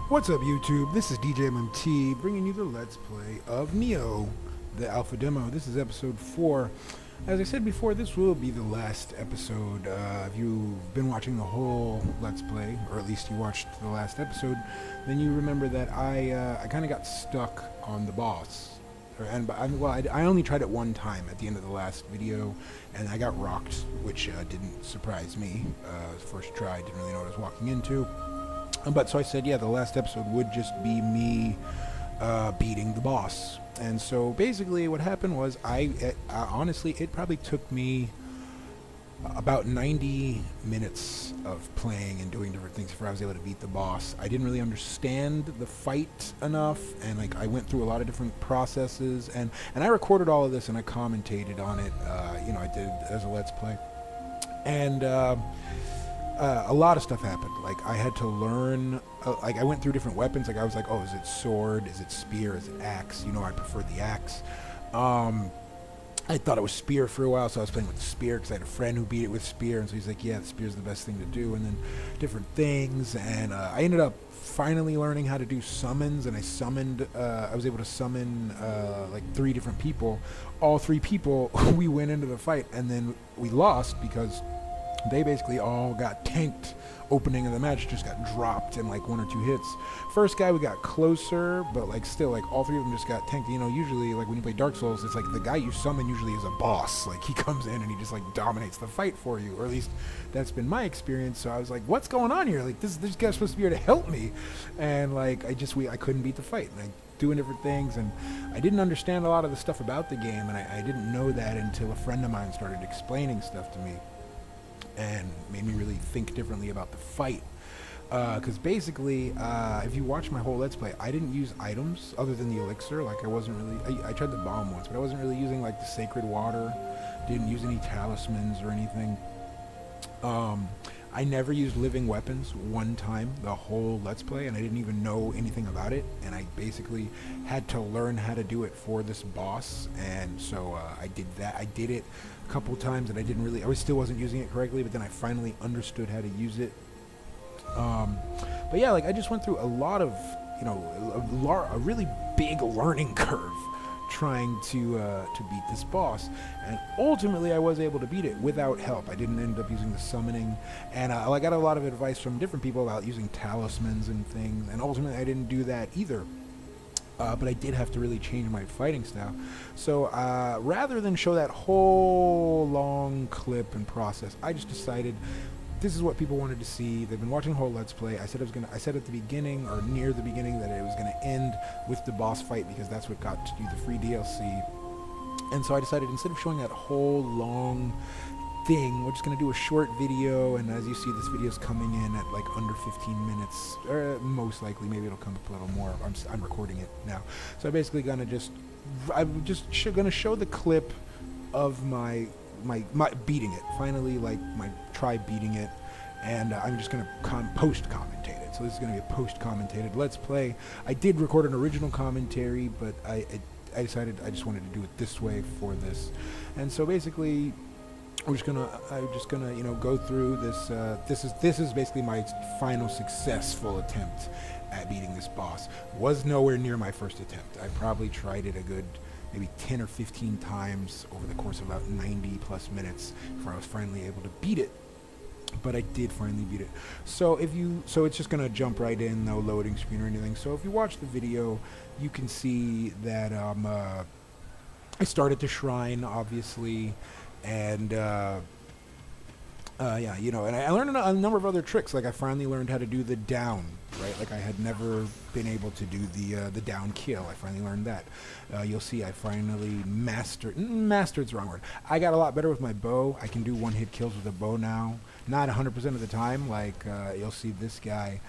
What's up, YouTube? This is DJ MMT bringing you the Let's Play of Nioh, the alpha demo. This is episode 4. As I said before, this will be the last episode. If you've been watching the whole Let's Play, or at least you watched the last episode, then you remember that I kind of got stuck on the boss. I only tried it one time at the end of the last video, and I got rocked, which didn't surprise me. First try, didn't really know what I was walking into. But so I said, yeah, the last episode would just be me beating the boss. And so basically what happened was honestly, it probably took me about 90 minutes of playing and doing different things before I was able to beat the boss. I didn't really understand the fight enough, and like I went through a lot of different processes, and I recorded all of this and I commentated on it. I did as a Let's Play. And a lot of stuff happened. Like I had to learn, I went through different weapons. Like I was like, oh, is it sword? Is it spear? Is it axe? You know, I prefer the axe. I thought it was spear for a while, so I was playing with the spear because I had a friend who beat it with spear, and so he's like, yeah, the spear's the best thing to do, and then different things, and I ended up finally learning how to do summons, and I was able to summon like 3 different people. All 3 people, we went into the fight, and then we lost because they basically all got tanked. Opening of the match just got dropped in like 1 or 2 hits. First guy we got closer, but like still like all 3 of them just got tanked. You know, usually like when you play Dark Souls, it's like the guy you summon usually is a boss. Like he comes in and he just like dominates the fight for you, or at least that's been my experience. So I was like, what's going on here? Like this guy's supposed to be here to help me, and like I couldn't beat the fight. And doing different things, and I didn't understand a lot of the stuff about the game, and I didn't know that until a friend of mine started explaining stuff to me, and made me really think differently about the fight. Because basically, if you watch my whole Let's Play, I didn't use items other than the elixir. Like I wasn't really, I tried the bomb once, but I wasn't really using like the sacred water. Didn't use any talismans or anything. I never used living weapons one time the whole Let's Play, and I didn't even know anything about it, and I basically had to learn how to do it for this boss, and so I did that. I did it a couple times, and I still wasn't using it correctly, but then I finally understood how to use it. But yeah, like I just went through a lot of, a really big learning curve trying to beat this boss, and ultimately I was able to beat it without help. I didn't end up using the summoning, and I got a lot of advice from different people about using talismans and things, and ultimately I didn't do that either. But I did have to really change my fighting style. So rather than show that whole long clip and process, I just decided this is what people wanted to see. They've been watching the whole Let's Play. I said at the beginning, or near the beginning, that it was gonna end with the boss fight because that's what got to do the free DLC. And so I decided, instead of showing that whole long thing, we're just gonna do a short video. And as you see, this video's coming in at like under 15 minutes, or most likely, maybe it'll come up a little more. I'm recording it now, so I'm basically gonna I'm just gonna show the clip of my beating it, finally, like my try beating it, and I'm just gonna post-commentate it. So this is gonna be a post-commentated Let's Play. I did record an original commentary, but I decided I just wanted to do it this way for this, and so basically I'm just gonna go through this. This is basically my final successful attempt at beating this boss. Was nowhere near my first attempt. I probably tried it a good maybe 10 or 15 times over the course of about 90 plus minutes before I was finally able to beat it. But I did finally beat it. So it's just gonna jump right in, no loading screen or anything. So if you watch the video, you can see that I started the shrine, obviously, and yeah, and I learned a number of other tricks. Like I finally learned how to do the down, right? Like I had never been able to do the down kill. I finally learned that. You'll see I finally mastered's the wrong word. I got a lot better with my bow. I can do one-hit kills with a bow now. Not 100% of the time. Like you'll see this guy.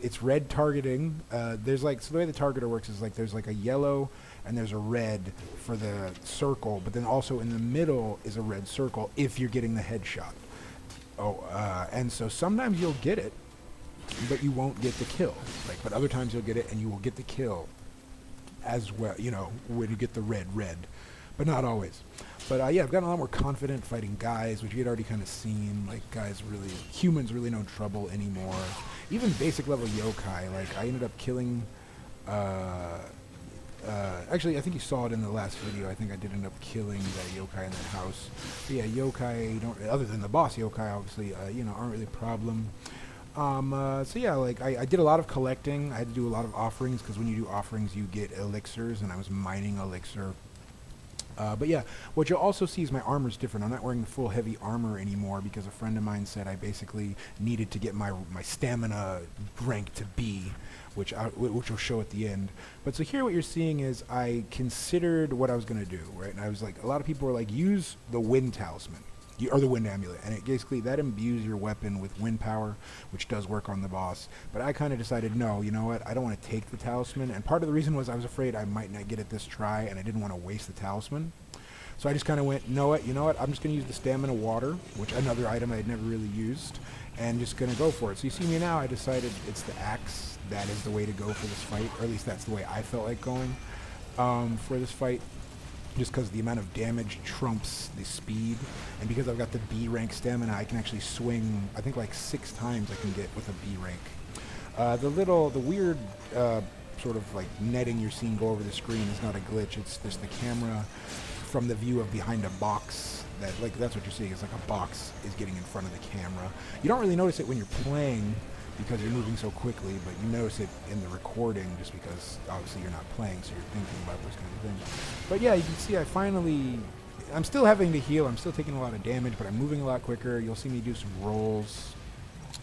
It's red targeting. There's like, so the way the targeter works is like there's like a yellow and there's a red for the circle, but then also in the middle is a red circle if you're getting the headshot. And so sometimes you'll get it, but you won't get the kill. Like, but other times you'll get it and you will get the kill as well. When you get the red. but not always. But yeah, I've gotten a lot more confident fighting guys, which you had already kind of seen. Like humans really no trouble anymore. Even basic level yokai, like I ended up killing. Uh, Actually, I think you saw it in the last video. I think I did end up killing that yokai in that house. But yeah, yokai don't, other than the boss yokai, obviously, aren't really a problem. So yeah, like I did a lot of collecting. I had to do a lot of offerings because when you do offerings, you get elixirs, and I was mining elixir. But yeah, what you'll also see is my armor's different. I'm not wearing the full heavy armor anymore because a friend of mine said I basically needed to get my stamina rank to B, which will show at the end. But so here what you're seeing is I considered what I was going to do, right? And I was like, a lot of people were like, use the wind talisman. Or the wind amulet, and it basically that imbues your weapon with wind power, which does work on the boss. But I kind of decided, no, you know what, I don't want to take the talisman, and part of the reason was I was afraid I might not get it this try, and I didn't want to waste the talisman. So I just kind of went, you know what, I'm just going to use the stamina water, which another item I had never really used, and just going to go for it. So you see me now, I decided it's the axe that is the way to go for this fight, or at least that's the way I felt like going for this fight. Just because the amount of damage trumps the speed, and because I've got the B rank stamina, I can actually swing, I think like 6 times I can get with a B rank. The weird sort of like netting you're seeing go over the screen is not a glitch, it's just the camera from the view of behind a box, that's what you're seeing, it's like a box is getting in front of the camera. You don't really notice it when you're playing, because you're moving so quickly, but you notice it in the recording just because obviously you're not playing, so you're thinking about those kind of things. But yeah, you can see I'm still having to heal, I'm still taking a lot of damage, but I'm moving a lot quicker. You'll see me do some rolls.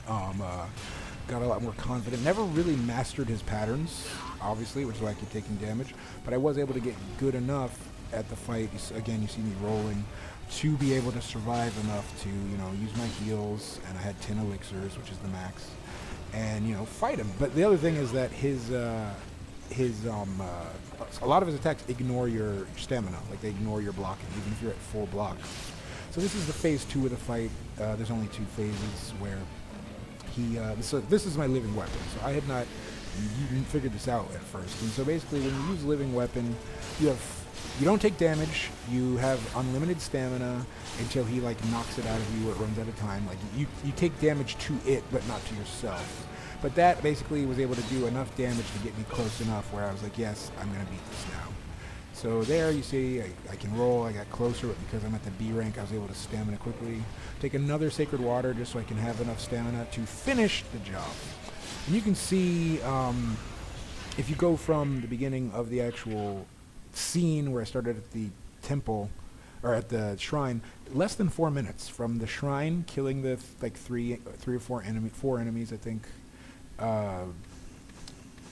Got a lot more confident. Never really mastered his patterns, obviously, which is why I keep taking damage, but I was able to get good enough at the fight. Again, you see me rolling to be able to survive enough to, use my heals, and I had 10 elixirs, which is the max, and fight him. But the other thing is that a lot of his attacks ignore your stamina, like they ignore your blocking, even if you're at full block. So this is the phase 2 of the fight. There's only 2 phases where this is my living weapon. So I had not even figured this out at first. And so basically, when you use living weapon, you don't take damage. You have unlimited stamina until he knocks it out of you or it runs out of time. Like you take damage to it, but not to yourself. But that basically was able to do enough damage to get me close enough where I was like, yes, I'm gonna beat this now. So there you see, I can roll. I got closer, but because I'm at the B rank, I was able to stamina quickly. Take another sacred water just so I can have enough stamina to finish the job. And you can see, if you go from the beginning of the actual scene where I started at the temple, or at the shrine, less than 4 minutes from the shrine, killing the three or four enemies, I think,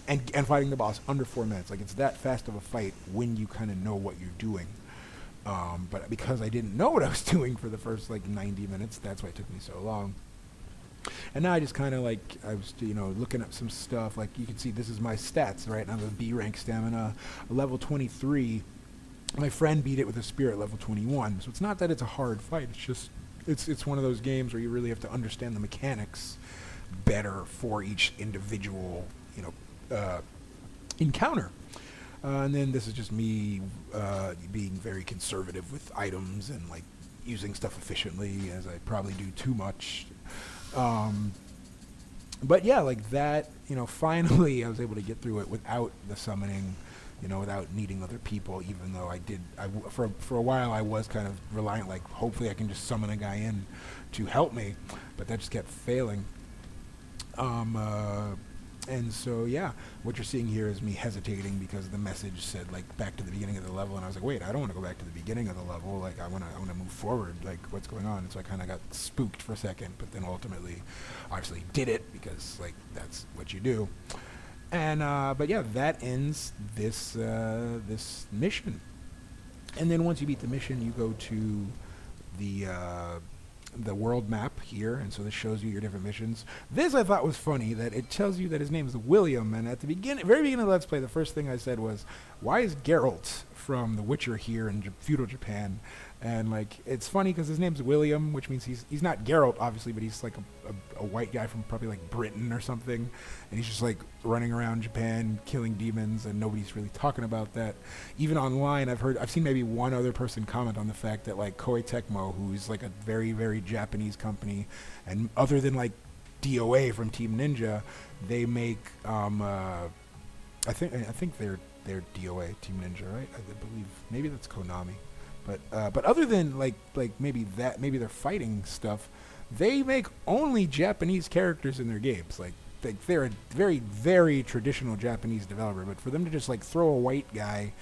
and fighting the boss under 4 minutes. Like, it's that fast of a fight when you kind of know what you're doing. But because I didn't know what I was doing for the first 90 minutes, that's why it took me so long. And now I just kind of I was looking up some stuff. Like, you can see this is my stats, right? And I have a B rank stamina, level 23. My friend beat it with a spear at level 21. So it's not that it's a hard fight. It's just it's one of those games where you really have to understand the mechanics better for each individual encounter. And then this is just me being very conservative with items and using stuff efficiently, as I probably do too much. But yeah, that, finally I was able to get through it without the summoning, without needing other people, even though for a while I was kind of reliant, hopefully I can just summon a guy in to help me, but that just kept failing. And so, yeah, what you're seeing here is me hesitating because the message said, back to the beginning of the level, and I was like, wait, I don't want to go back to the beginning of the level, I want to move forward, what's going on? And so I kind of got spooked for a second, but then ultimately, obviously did it, because, that's what you do. And, but yeah, that ends this, this mission. And then once you beat the mission, you go to the world map here, and so this shows you your different missions. This I thought was funny, that it tells you that his name is William, and at the very beginning of Let's Play, the first thing I said was, why is Geralt from The Witcher here in feudal Japan? And like, it's funny because his name's William, which means he's not Geralt, obviously, but he's like a white guy from probably like Britain or something, and he's just like running around Japan killing demons, and nobody's really talking about that. Even online, I've seen maybe one other person comment on the fact that like Koei Tecmo, who's like a very, very Japanese company, and other than like DOA from Team Ninja, they make I think they're DOA Team Ninja, right? I believe maybe that's Konami. But other than like maybe they're fighting stuff, they make only Japanese characters in their games. Like they're a very, very traditional Japanese developer. But for them to just like throw a white guy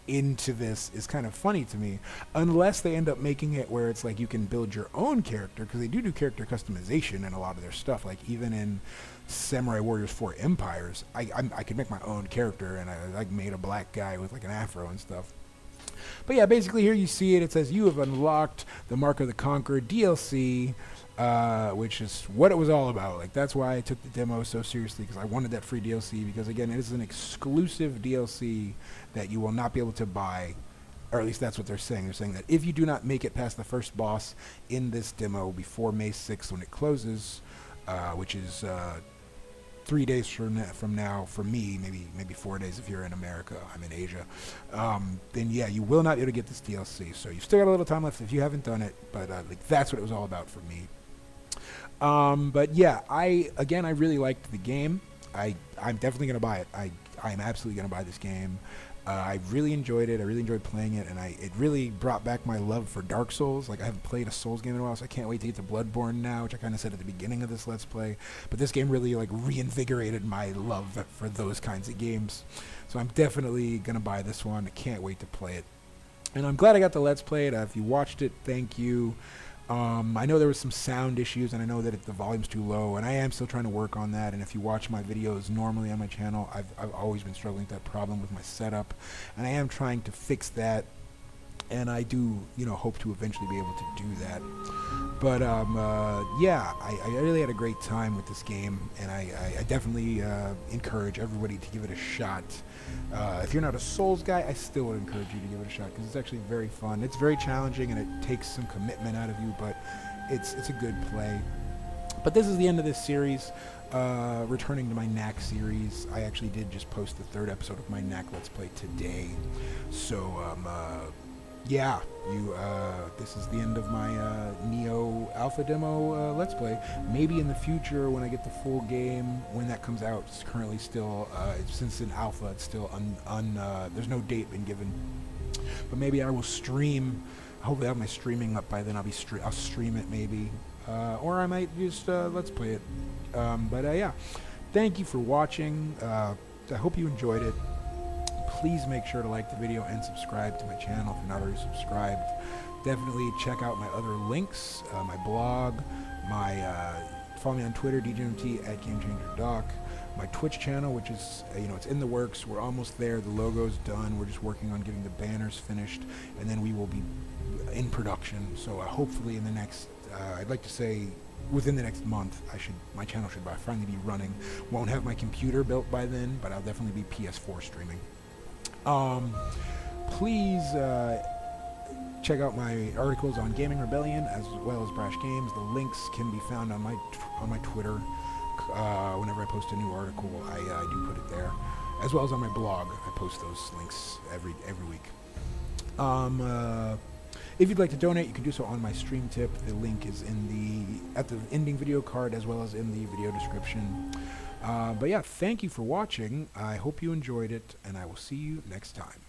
into this is kind of funny to me, unless they end up making it where it's like you can build your own character, because they do character customization in a lot of their stuff. Like even in Samurai Warriors 4 Empires, I could make my own character, and I like made a black guy with like an afro and stuff. But yeah, basically here you see it. It says you have unlocked the Mark of the Conqueror DLC, which is what it was all about. Like that's why I took the demo so seriously, because I wanted that free DLC. Because again, it is an exclusive DLC that you will not be able to buy, or at least that's what they're saying. They're saying that if you do not make it past the first boss in this demo before May 6th when it closes, which is 3 days from now for me, maybe 4 days if you're in America. I'm in Asia. Then yeah, you will not be able to get this DLC. So you've still got a little time left if you haven't done it. But like that's what it was all about for me. But yeah, I really liked the game. I'm definitely gonna buy it. I'm absolutely gonna buy this game. I really enjoyed it. I really enjoyed playing it, and it really brought back my love for Dark Souls. Like I haven't played a Souls game in a while, so I can't wait to get to Bloodborne now, which I kind of said at the beginning of this Let's Play. But this game really like reinvigorated my love for those kinds of games. So I'm definitely gonna buy this one. I can't wait to play it, and I'm glad I got to Let's Play it. If you watched it, thank you. I know there was some sound issues, and I know that the volume's too low, and I am still trying to work on that. And if you watch my videos normally on my channel, I've always been struggling with that problem with my setup, and I am trying to fix that. And I do, hope to eventually be able to do that. But yeah, I really had a great time with this game, and I definitely encourage everybody to give it a shot. If you're not a Souls guy, I still would encourage you to give it a shot, because it's actually very fun. It's very challenging, and it takes some commitment out of you, but it's a good play. But this is the end of this series. Returning to my knack series, I actually did just post the 3rd episode of my knack Let's Play today. So yeah, this is the end of my Nioh alpha demo Let's Play. Maybe in the future, when I get the full game, when that comes out, it's currently still, since in alpha, it's still there's no date been given. But maybe I will stream. Hopefully I have my streaming up by then. I'll stream it maybe. Or I might just Let's Play it. But yeah, thank you for watching. I hope you enjoyed it. Please make sure to like the video and subscribe to my channel if you're not already subscribed. Definitely check out my other links, my blog, follow me on Twitter, DJMT @GameChangerDoc, my Twitch channel, which is, it's in the works. We're almost there. The logo's done. We're just working on getting the banners finished, and then we will be in production. So hopefully in the next, I'd like to say, within the next month, my channel should finally be running. Won't have my computer built by then, but I'll definitely be PS4 streaming. Please check out my articles on Gaming Rebellion as well as Brash Games. The links can be found on my Twitter. Whenever I post a new article, I do put it there, as well as on my blog. I post those links every week. If you'd like to donate, you can do so on my stream tip. The link is at the ending video card, as well as in the video description. But yeah, thank you for watching. I hope you enjoyed it, and I will see you next time.